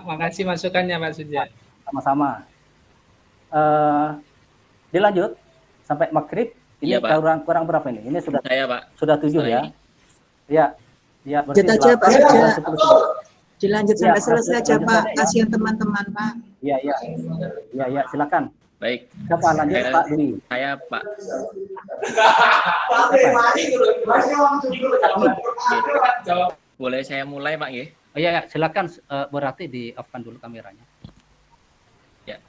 Makasih masukannya Pak Suja. Sama-sama. Dilanjut sampai maghrib. Ini Iya, Pak. kurang berapa ini? Ini sudah Saya, Pak. Sudah 7 ya. Ini. Ya. Ya, berarti Lanjut aja Pak Suja. 10. Dilanjut Ya, sampai selesai aja Pak. ya. Kasihan teman-teman Pak. Iya, silakan. Baik. Siapa lanjut Pak Dwi? Saya, Pak. Boleh saya mulai, Pak, ya? Oh iya, silakan. Berarti di-off-kan dulu kameranya. Ya.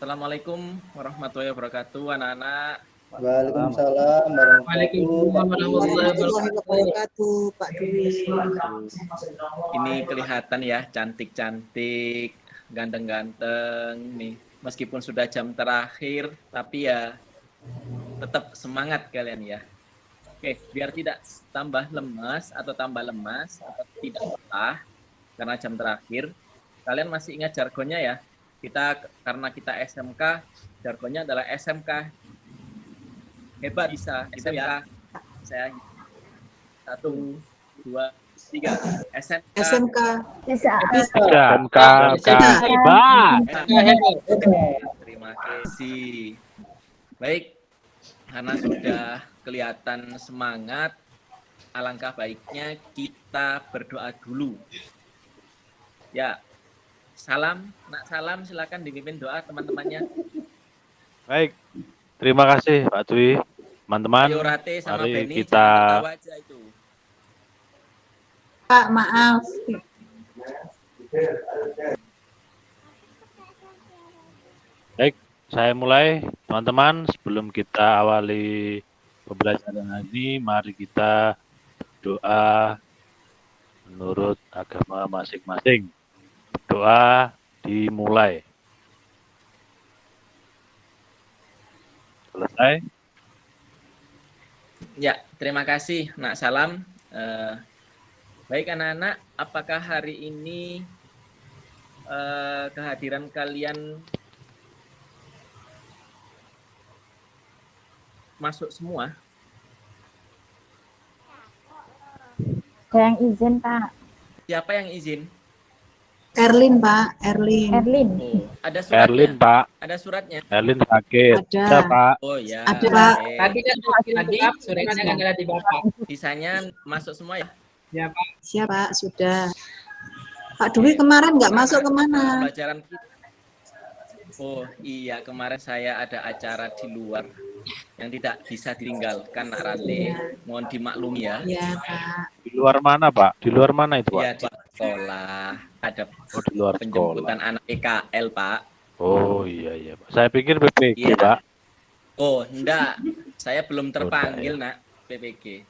Assalamualaikum warahmatullahi wabarakatuh, anak-anak. Waalaikumsalam warahmatullahi wabarakatuh, Pak Dwi. Ini kelihatan ya, cantik-cantik, ganteng-ganteng nih. Meskipun sudah jam terakhir, tapi ya tetap semangat kalian ya. Oke, biar tidak tambah lemas atau tidak lelah karena jam terakhir, kalian masih ingat jargonnya ya? Karena kita SMK, jargonnya adalah SMK hebat bisa SMK. Saya 1, 2, 3 SMK Bisa. SMK hebat. Terima kasih. Baik, karena sudah kelihatan semangat, alangkah baiknya kita berdoa dulu. Ya, salam silakan dipimpin doa teman-temannya. Baik, terima kasih Pak Dwi. Teman-teman, Ayo Rate sama mari Benny, kita jangan ketawa aja itu. Pak, maaf. Baik, saya mulai. Teman-teman, sebelum kita awali pembelajaran ini, mari kita doa menurut agama masing-masing. Doa dimulai. Selesai. Ya, terima kasih Nak Salam. Baik anak-anak, apakah hari ini kehadiran kalian masuk semua? Ada yang izin, Pak. Siapa yang izin? Erlin, Pak. Erlin. Ada suratnya? Erlin, Pak. Ada suratnya? Erlin sakit. Ada. Pak. Oh ya. Ada, Pak. Tadi kan suratnya nggak ada di Bapak. Sisanya masuk semua ya? Ya Pak. Siapa? Sudah. Pak Dwi kemarin nggak masuk kemana? Pelajaran kita. Oh iya, kemarin saya ada acara di luar yang tidak bisa ditinggalkan, Nak Rate. Mohon dimaklumi ya. Ya, Pak. Di luar mana, Pak? Di luar mana itu, Pak? Ya, di sekolah. Ada di luar penjemputan sekolah. anak PKL, Pak. Oh iya, Pak. Saya pikir PPG, Iya. Pak. Oh, enggak. Saya belum terpanggil, Nak, PPG.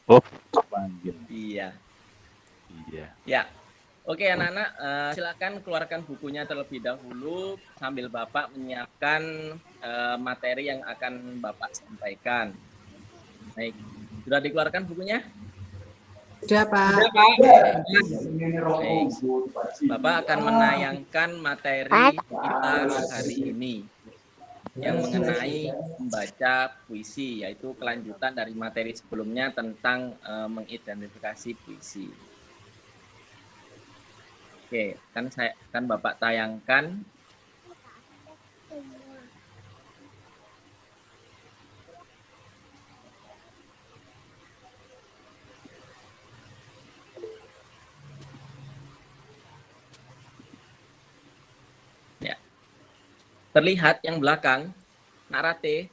Oh, panggil. Iya. Iya. Ya. Oke, anak-anak, silakan keluarkan bukunya terlebih dahulu sambil Bapak menyiapkan materi yang akan Bapak sampaikan. Baik. Sudah dikeluarkan bukunya? Sudah, Pak. Baik. Bapak akan menayangkan materi kita hari ini yang mengenai membaca puisi, yaitu kelanjutan dari materi sebelumnya tentang mengidentifikasi puisi. Oke, kan Bapak tayangkan. Ya. Terlihat yang belakang, Nak Rate.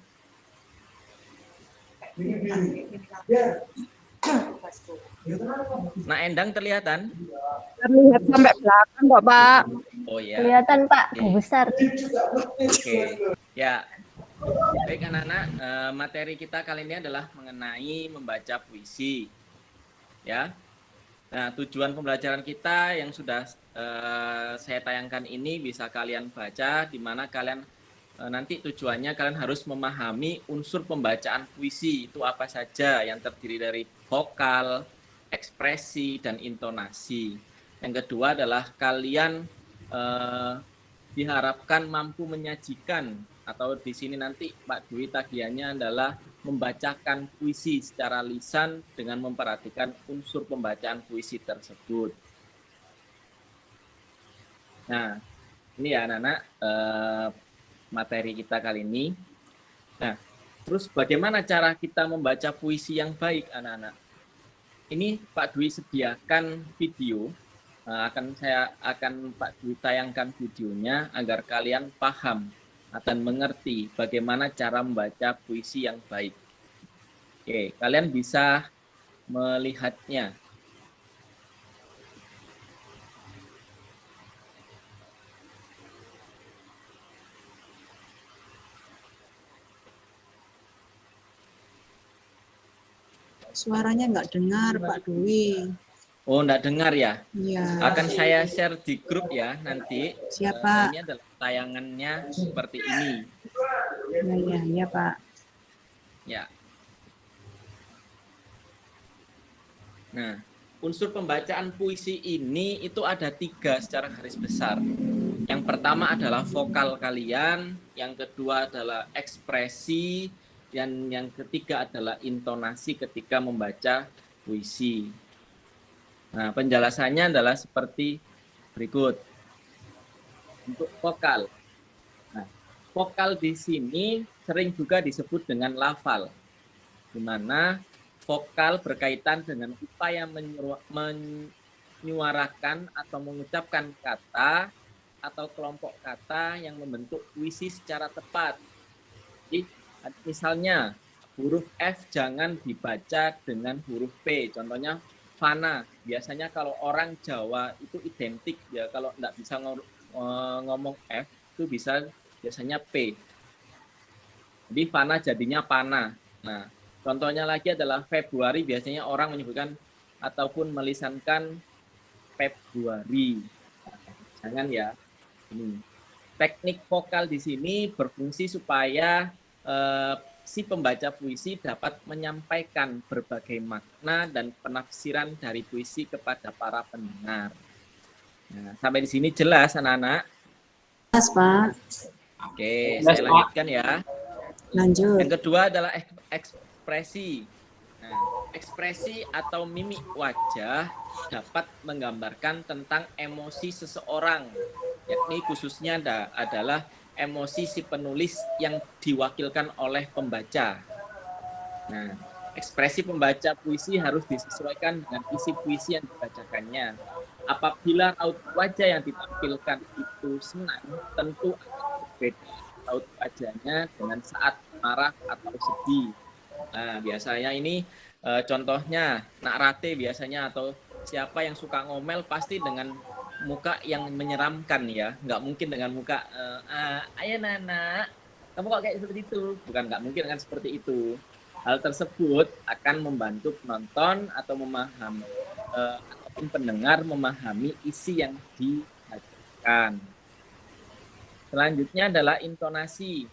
Nak Endang terlihatan? Terlihat sampai belakang kok, Pak. Oh ya. Kelihatan, Pak. Besar. Oke. Ya. Baik anak-anak, materi kita kali ini adalah mengenai membaca puisi. Ya. Nah, tujuan pembelajaran kita yang sudah saya tayangkan ini bisa kalian baca, di mana kalian nanti tujuannya kalian harus memahami unsur pembacaan puisi itu apa saja, yang terdiri dari vokal, ekspresi, dan intonasi. Yang kedua adalah kalian diharapkan mampu menyajikan, atau di sini nanti Pak Dwi tagihannya adalah membacakan puisi secara lisan dengan memperhatikan unsur pembacaan puisi tersebut. Nah, ini ya anak-anak materi kita kali ini. Nah, terus bagaimana cara kita membaca puisi yang baik anak-anak? Ini Pak Dwi sediakan video. Akan Pak Dwi tayangkan videonya agar kalian paham dan mengerti bagaimana cara membaca puisi yang baik. Oke, kalian bisa melihatnya. Suaranya nggak dengar, Pak Dwi. Oh, enggak dengar ya? Iya. Akan saya share di grup ya nanti. Siapa? Ini adalah tayangannya seperti ini. Iya, Pak. Ya. Nah, unsur pembacaan puisi ini itu ada 3 secara garis besar. Yang pertama adalah vokal kalian, yang kedua adalah ekspresi, dan yang ketiga adalah intonasi ketika membaca puisi. Nah, penjelasannya adalah seperti berikut. Untuk vokal. Nah, vokal di sini sering juga disebut dengan lafal, di mana vokal berkaitan dengan upaya menyuarakan atau mengucapkan kata atau kelompok kata yang membentuk puisi secara tepat. Jadi, misalnya huruf F jangan dibaca dengan huruf P. Contohnya fana. Biasanya kalau orang Jawa itu identik ya, kalau nggak bisa ngomong F itu biasanya P. Jadi fana jadinya pana. Nah, contohnya lagi adalah Februari, biasanya orang menyebutkan ataupun melisankan Februari. Jangan ya. Ini. Teknik vokal di sini berfungsi supaya si pembaca puisi dapat menyampaikan berbagai makna dan penafsiran dari puisi kepada para pendengar. Nah, sampai di sini jelas anak-anak? Jelas, Pak. Oke, saya lanjutkan ya. Lanjut. Yang kedua adalah ekspresi. Nah, ekspresi atau mimik wajah dapat menggambarkan tentang emosi seseorang, yakni khususnya adalah emosi si penulis yang diwakilkan oleh pembaca. Nah, ekspresi pembaca puisi harus disesuaikan dengan isi puisi yang dibacakannya. Apabila raut wajah yang ditampilkan itu senang, tentu akan berbeda raut wajahnya dengan saat marah atau sedih. Nah, biasanya ini contohnya Nak Rate biasanya, atau siapa yang suka ngomel pasti dengan muka yang menyeramkan ya, nggak mungkin dengan muka ayah Nana kamu kok kayak seperti itu, bukan, nggak mungkin kan seperti itu. Hal tersebut akan membantu penonton atau memahami ataupun pendengar memahami isi yang dibacakan. Selanjutnya adalah intonasi.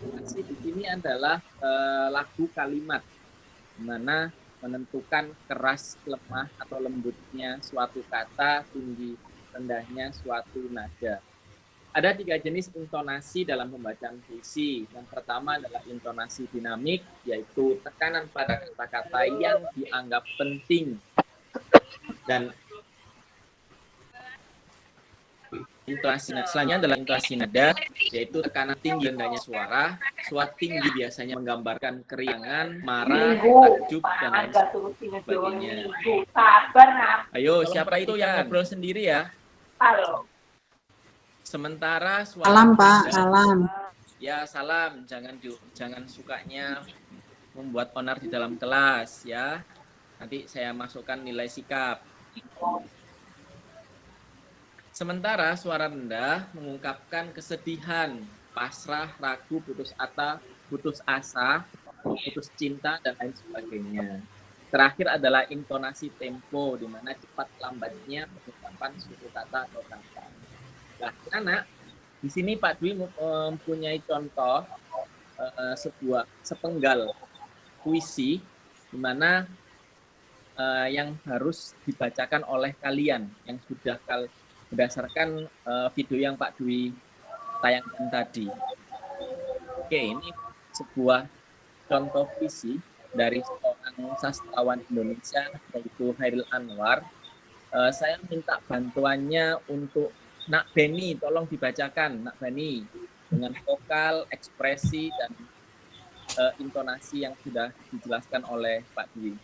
Intonasi di sini adalah lagu kalimat, di mana menentukan keras, lemah, atau lembutnya suatu kata, tinggi, rendahnya suatu nada. Ada 3 jenis intonasi dalam pembacaan puisi. Yang pertama adalah intonasi dinamik, yaitu tekanan pada kata-kata yang dianggap penting. Dan intonasi selanjutnya adalah intonasi nada, yaitu tekanan tinggi rendahnya suara. Suara tinggi biasanya menggambarkan keriangan, marah, takjub, dan lain sebagainya. Ayo, siapa itu yang ngobrol sendiri ya? Halo. Sementara suara Salam, Pak. Salam. Ya, salam. Jangan sukanya membuat onar di dalam kelas ya. Nanti saya masukkan nilai sikap. Sementara suara rendah mengungkapkan kesedihan, pasrah, ragu, putus asa, putus cinta, dan lain sebagainya. Terakhir adalah intonasi tempo, di mana cepat lambatnya pengucapan suatu kata atau kata. Nah, anak, di sini Pak Dwi mempunyai contoh sepenggal puisi, di mana yang harus dibacakan oleh kalian yang sudah berdasarkan video yang Pak Dwi tayangkan tadi. Oke, ini sebuah contoh puisi dari seorang sastrawan Indonesia yaitu Chairil Anwar. Saya minta bantuannya untuk Nak Beni, tolong dibacakan Nak Beni dengan vokal, ekspresi dan intonasi yang sudah dijelaskan oleh Pak Dwi.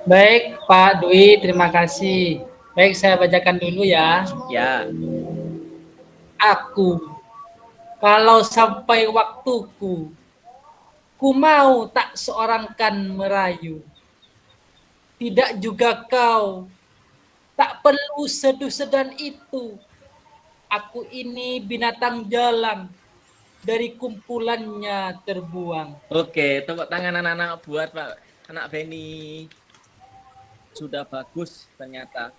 Baik, Pak Dwi, terima kasih. Baik, saya bacakan dulu ya. Ya, Aku, kalau sampai waktuku, ku mau tak seorang kan merayu. Tidak juga kau, tak perlu seduh sedan itu. Aku ini binatang jalang, dari kumpulannya terbuang. oke, tepuk tangan anak-anak buat Pak Anak Beni. Sudah bagus ternyata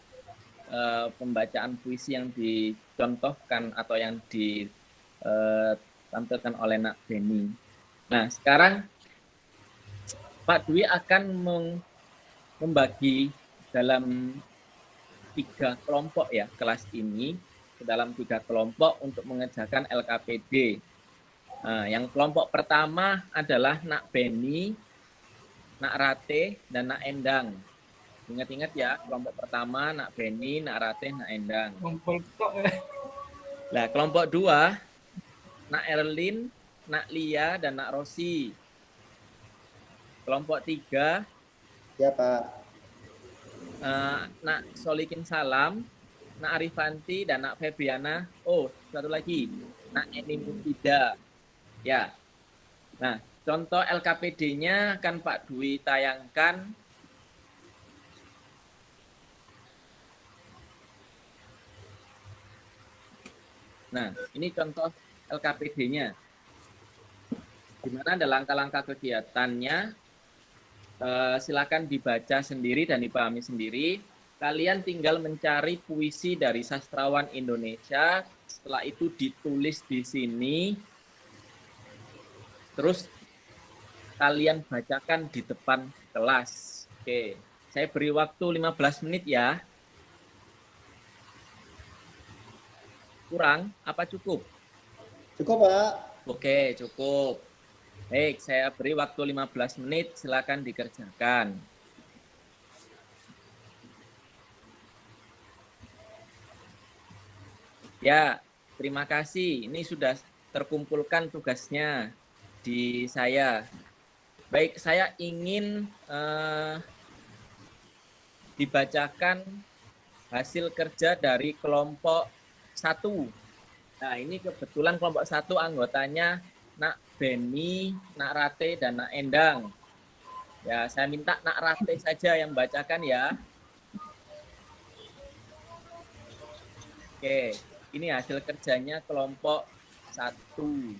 pembacaan puisi yang dicontohkan atau yang ditampilkan oleh Nak Beni. Nah, sekarang Pak Dwi akan membagi dalam 3 kelompok ya kelas ini, ke dalam 3 kelompok untuk mengerjakan LKPD. Nah, yang kelompok pertama adalah Nak Beni, Nak Rate, dan Nak Endang. Ingat-ingat ya, kelompok pertama Nak Beni, Nak Rate, Nak Endang. Nah, kelompok 2 Nak Erlin, Nak Lia, dan Nak Rosi. Kelompok 3 Ya, Pak. Nak Solikin Salam, Nak Arifanti, dan Nak Febiana. Oh, satu lagi, Nak Eni Mufida. Ya. Nah, contoh LKPD-nya akan Pak Dwi tayangkan. Nah, ini contoh LKPD-nya. Di mana ada langkah-langkah kegiatannya. Silakan dibaca sendiri dan dipahami sendiri. Kalian tinggal mencari puisi dari sastrawan Indonesia. Setelah itu ditulis di sini. Terus kalian bacakan di depan kelas. Oke, saya beri waktu 15 menit ya. Kurang apa cukup? Cukup, Pak. Oke, cukup. Baik, saya beri waktu 15 menit, silakan dikerjakan. Ya, terima kasih. Ini sudah terkumpulkan tugasnya di saya. Baik, saya ingin dibacakan hasil kerja dari kelompok 1. Nah, ini kebetulan kelompok 1 anggotanya Nak Beni, Nak Rate, dan Nak Endang. Ya, saya minta Nak Rate saja yang bacakan ya. Oke, ini hasil kerjanya kelompok 1.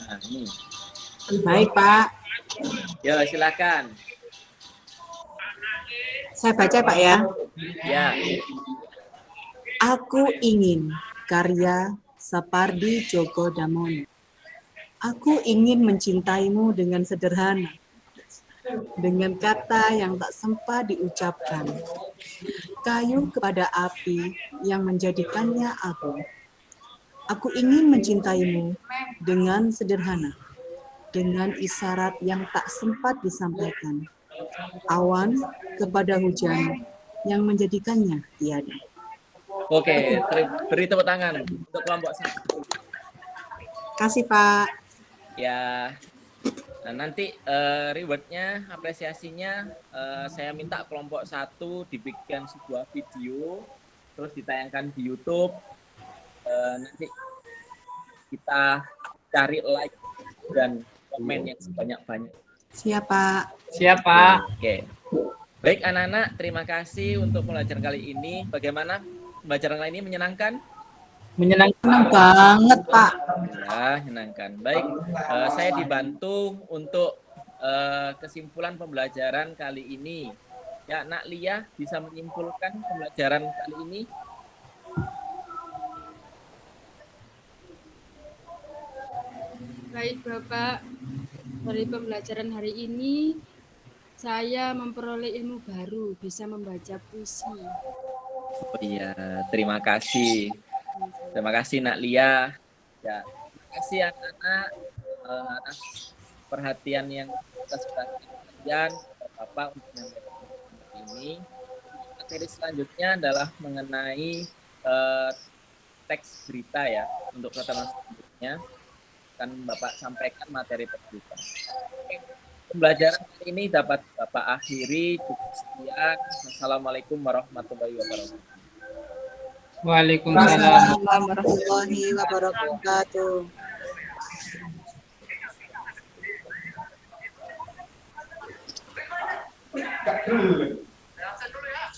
Nah, ini. Baik, Pak. Ya, silakan. Saya baca, Pak ya. Ya. Aku ingin, karya Sapardi Djoko Damono. Aku ingin mencintaimu dengan sederhana, dengan kata yang tak sempat diucapkan. Kayu kepada api yang menjadikannya agung. Aku ingin mencintaimu dengan sederhana, dengan isyarat yang tak sempat disampaikan. Awan kepada hujan yang menjadikannya tiada. Oke, beri tepuk tangan untuk kelompok 1. Kasih, Pak. Ya. Nah, nanti rewardnya, apresiasinya, saya minta kelompok 1 dibikin sebuah video, terus ditayangkan di YouTube. Nanti kita cari like dan komen yang sebanyak-banyak. Siap, Pak. Siap, Pak. Oke. Baik, anak-anak, terima kasih untuk pembelajaran kali ini. Bagaimana pembelajaran kali ini, menyenangkan? Menyenangkan. Senang banget, Pak. Ya, menyenangkan. Baik, saya dibantu untuk kesimpulan pembelajaran kali ini. Ya, Nak Lia bisa menyimpulkan pembelajaran kali ini? Baik, Bapak. Dari pembelajaran hari ini, saya memperoleh ilmu baru, bisa membaca puisi. Oh iya, terima kasih. Terima kasih Nak Lia. Ya, kasih anak-anak atas perhatian yang kita sudah berikan Bapak untuk menyampaikan ini. Materi selanjutnya adalah mengenai teks berita ya. Untuk pertemuan selanjutnya akan Bapak sampaikan materi teks berita. Oke. Pembelajaran kali ini dapat Bapak akhiri. Cukup sekian. Assalamualaikum warahmatullahi wabarakatuh. Waalaikumsalam. Assalamualaikum warahmatullahi wabarakatuh.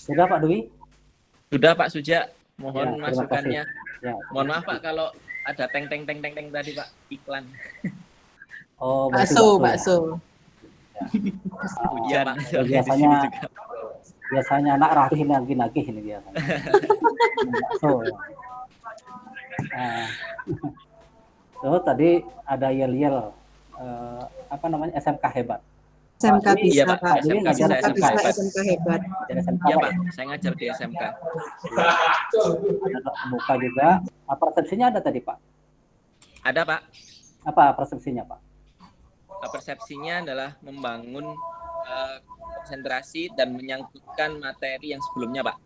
Sudah Pak Dwi? Sudah Pak Suja, mohon Ya, terima masukannya. Ya. Mohon maaf Pak kalau ada teng tadi Pak iklan. Oh, berarti Bakso. Iya Pak. Biasanya biasanya anak ratih nagih-nagih ini biasanya. Bakso, ya. Terus tadi ada yel-yel apa namanya SMK hebat. SMK Iya bisa, Pak, Pak. SMK bisa, SMK SMK bisa, hebat. SMK hebat. Jadi SMK Iya apa Pak, ya? saya ngajar di SMK. Ada muka juga. Apa persepsinya ada tadi Pak? Ada Pak. Apa persepsinya Pak? Persepsinya adalah membangun konsentrasi dan menyangkutkan materi yang sebelumnya Pak.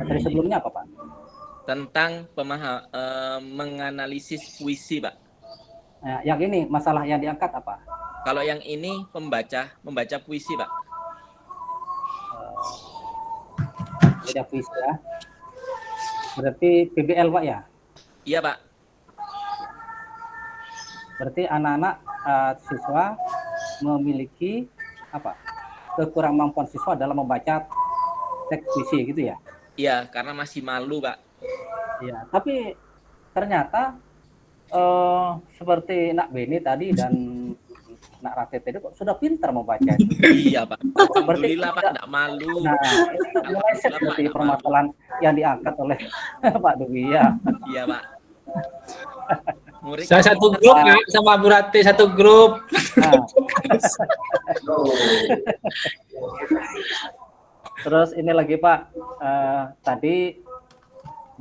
Materi sebelumnya apa Pak? Tentang menganalisis puisi Pak. Nah, yang ini masalah yang diangkat apa? Kalau yang ini membaca puisi Pak. Beda puisi ya. Berarti PBL Pak ya? Iya Pak. Berarti anak-anak siswa memiliki apa? Kekurangmampuan siswa dalam membaca teks puisi gitu ya? Iya, karena masih malu Pak. Iya. Tapi ternyata seperti Nak Beni tadi dan Nak Rate tadi kok sudah pintar membaca. Iya Pak. Alhamdulillah Pak, tidak malu. Nah, itu meleset seperti permasalahan yang diangkat oleh Pak Dwi ya. Iya Pak. Murid Saya satu grup Pak, sama Bu Rati satu grup. Nah. Terus ini lagi Pak, tadi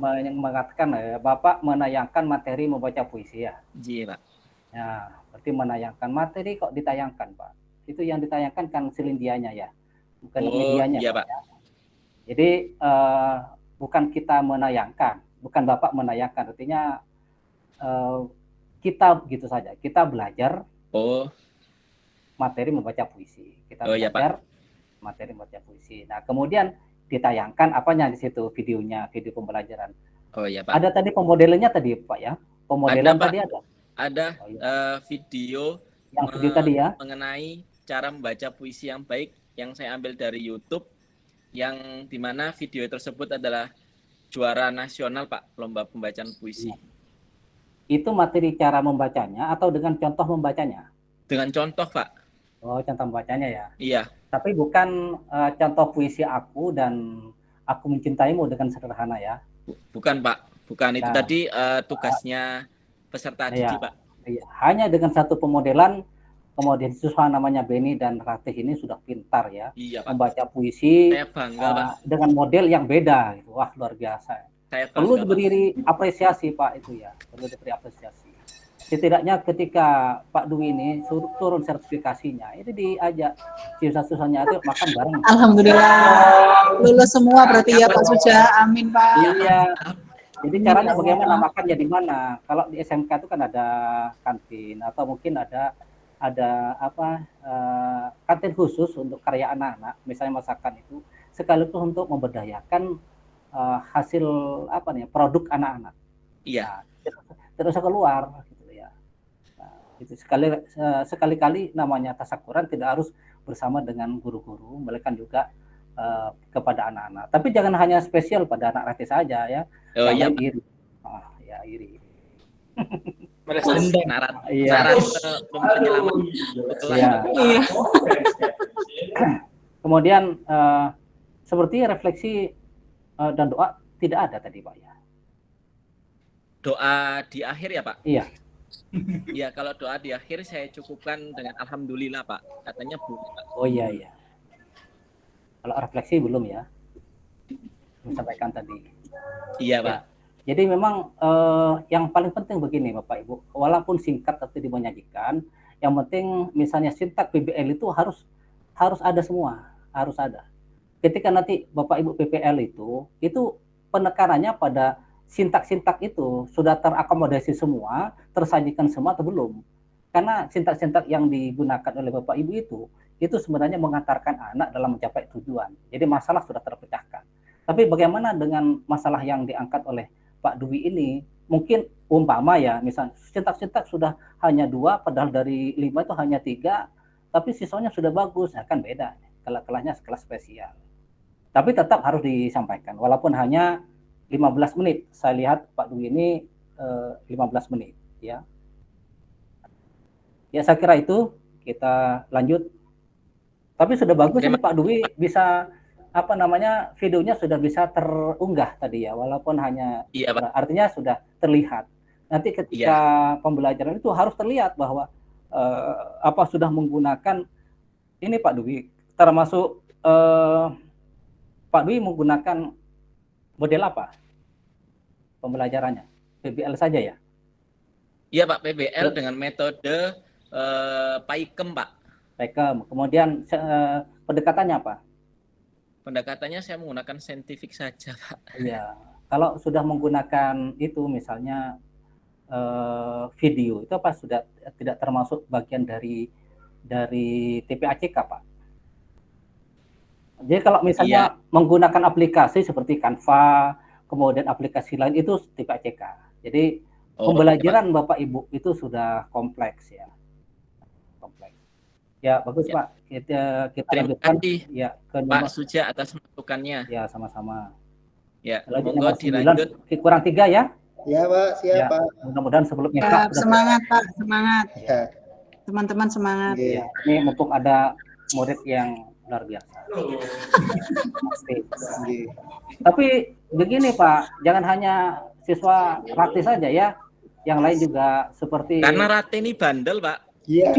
mengatakan Bapak menayangkan materi membaca puisi ya. Iya Pak. Ya, berarti menayangkan materi kok ditayangkan Pak. Itu yang ditayangkan kan silindianya ya, bukan medianya. Iya Pak. Ya. Jadi bukan kita menayangkan, bukan Bapak menayangkan, artinya kita begitu saja. Kita belajar materi membaca puisi. Kita iya, belajar materi membaca puisi. Nah, kemudian ditayangkan apanya di situ videonya, video pembelajaran. Oh iya Pak. Ada tadi pemodelannya tadi Pak ya? Pemodelan Ada, Pak. tadi ada. Ada Oh, iya. video Yang video tadi ya. mengenai cara membaca puisi yang baik yang saya ambil dari YouTube, yang dimana video tersebut adalah juara nasional Pak lomba pembacaan puisi. Itu materi cara membacanya atau dengan contoh membacanya? Dengan contoh Pak. Oh, contoh membacanya ya. Iya. Tapi bukan contoh puisi aku dan aku mencintaimu dengan sederhana ya. Bukan Pak. Bukan itu Nah. tadi tugasnya peserta didik Pak. Iya. Hanya dengan satu pemodelan, kemudian siswa namanya Beni dan Ratih ini sudah pintar ya. Iya Pak. Membaca puisi Saya bangga Pak. dengan model yang beda gitu. Wah, luar biasa. Saya Perlu bangga, Pak. diberi apresiasi Pak itu ya. Perlu diberi apresiasi. Setidaknya ketika Pak Dwi ini turun sertifikasinya, itu diajak siswa-siswanya itu makan bareng. Alhamdulillah. Lulus semua berarti ya Pak Suja. Amin Pak. Iya. Jadi caranya bagaimana makannya di mana? Kalau di SMK itu kan ada kantin atau mungkin ada apa kantin khusus untuk karya anak-anak, misalnya masakan itu sekaligus untuk memberdayakan hasil apa nih produk anak-anak. Iya. Terus keluar gitu ya. Nah, itu sekali-kali namanya tasakuran tidak harus bersama dengan guru-guru, melainkan juga kepada anak-anak. Tapi jangan hanya spesial pada anak Rati saja ya. Oh iya. Jangan iri. Ya iri. Balas dendam. Narat. Iya. Narat penyelamat. Iya. Iya. Kemudian seperti refleksi dan doa tidak ada tadi Pak ya. Doa di akhir ya Pak? Iya. Iya, kalau doa di akhir saya cukupkan dengan alhamdulillah Pak. Katanya boleh Pak. Oh iya. Kalau refleksi belum ya. Belum sampaikan tadi. Iya Pak. Jadi memang yang paling penting begini Bapak Ibu, walaupun singkat tapi dimenyajikan, yang penting misalnya sintak PBL itu harus ada semua, harus ada. Ketika nanti Bapak Ibu PPL itu penekanannya pada sintak-sintak itu sudah terakomodasi semua, tersajikan semua atau belum. Karena sintak-sintak yang digunakan oleh Bapak Ibu itu sebenarnya mengantarkan anak dalam mencapai tujuan. Jadi masalah sudah terpecahkan. Tapi bagaimana dengan masalah yang diangkat oleh Pak Dwi ini? Mungkin umpama ya, misalnya sintak-sintak sudah hanya 2, padahal dari 5 itu hanya 3, tapi sisanya sudah bagus, nah, kan beda. Kelas-kelasnya kelas spesial. Tapi tetap harus disampaikan, walaupun hanya 15 menit. Saya lihat Pak Dwi ini 15 menit. Ya, saya kira itu. Kita lanjut. Tapi sudah bagus ini Pak Dwi bisa videonya sudah bisa terunggah tadi ya, walaupun hanya artinya sudah terlihat. Nanti ketika pembelajaran itu harus terlihat bahwa sudah menggunakan ini Pak Dwi, termasuk Pak Dwi menggunakan model apa pembelajarannya? PBL saja ya? Iya Pak, PBL dengan metode PAIKEM Pak. PAIKEM. Kemudian pendekatannya apa? Pendekatannya saya menggunakan saintifik saja Pak. Iya. Kalau sudah menggunakan itu misalnya video itu apa sudah tidak termasuk bagian dari TPACK Pak? Jadi kalau misalnya menggunakan aplikasi seperti Canva, kemudian aplikasi lain itu TPACK. Jadi pembelajaran Bapak Ibu itu sudah kompleks ya. Kompleks. Ya, bagus Pak. Kita terima lanjutkan kasih ya ke Pak Suja atas masukannya. Ya, sama-sama. Ya, Monggo dilanjut. Kurang 3 ya. Ya Pak, siap Ya, Pak. mudah-mudahan sebelumnya Ya, semangat Pak, semangat. Ya. Teman-teman semangat. Oke. Ya, ini mumpung ada murid yang luar biasa. Oke. Tapi begini Pak, jangan hanya siswa Rati saja ya, yang lain juga seperti. Karena Rati ini bandel Pak. Iya.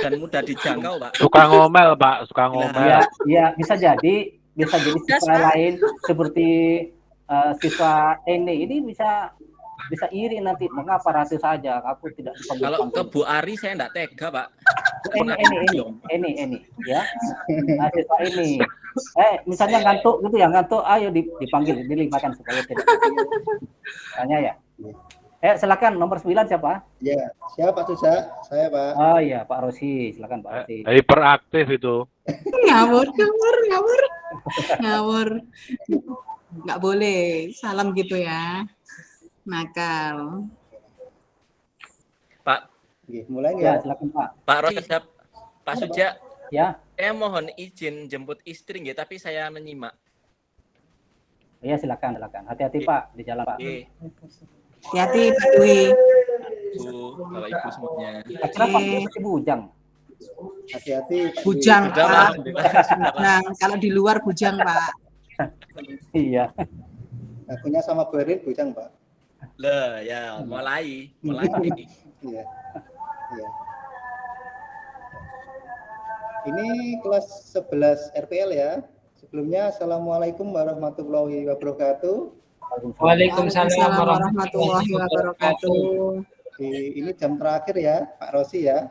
Dan mudah dijangkau Pak. Suka ngomel Pak, suka ngomel. Ya, bisa jadi siswa lain seperti siswa ini bisa iri nanti, mengapa Rati saja aku tidak dipanggil. Kalau ke Bu Ari saya enggak tega Pak. Ini ya. Nah, siswa ini misalnya ngantuk gitu ya, ayo dipanggil, dilibatkan supaya tidak. Tanya ya. Silakan nomor 9 siapa? Ya, siapa Pak Suja? Saya Pak. Oh iya, Pak Rosi, silakan Pak Rosi. Hiperaktif itu. Ngawur. Nggak boleh, salam gitu ya. Nakal. Pak. Oke, mulai Ya, nggak? silakan Pak. Pak Rosi, Pak Suja. Ya. Saya mohon izin jemput istri nggih, tapi saya menyimak. Iya, silakan. Hati-hati Pak di jalan Pak. Hati-hati Pak Dwi. Bu, Bapak Ibu semuanya. Kenapa masih bujang? Hati-hati. Bujang Sudah, Pak. Pak. Nah, kalau di luar bujang Pak. Iya. Akunya sama Berin bujang Pak. Lah, ya mulai. Iya. Iya. Ini kelas 11 RPL ya. Sebelumnya Assalamualaikum warahmatullahi wabarakatuh. Waalaikumsalam warahmatullahi wabarakatuh. Ini jam terakhir ya, Pak Rosi ya.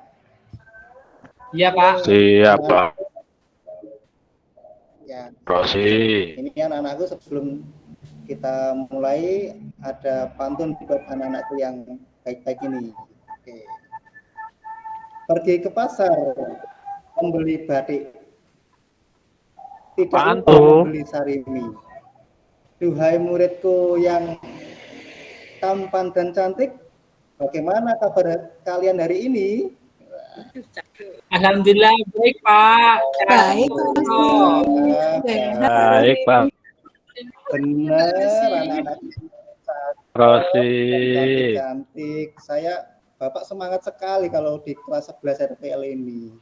Iya Pak. Siap Pak. Ya. Rosi. Ini anak-anakku sebelum kita mulai ada pantun buat anak-anakku yang baik-baik ini. Oke. Pergi ke pasar membeli batik, tidak lupa membeli sarimi. Duhai muridku yang tampan dan cantik, bagaimana kabar kalian hari ini? Alhamdulillah baik Pak. Baik. Baik Pak. Benar, anak-anak Rosi. cantik. Bapak semangat sekali kalau di kelas 11 RPL ini.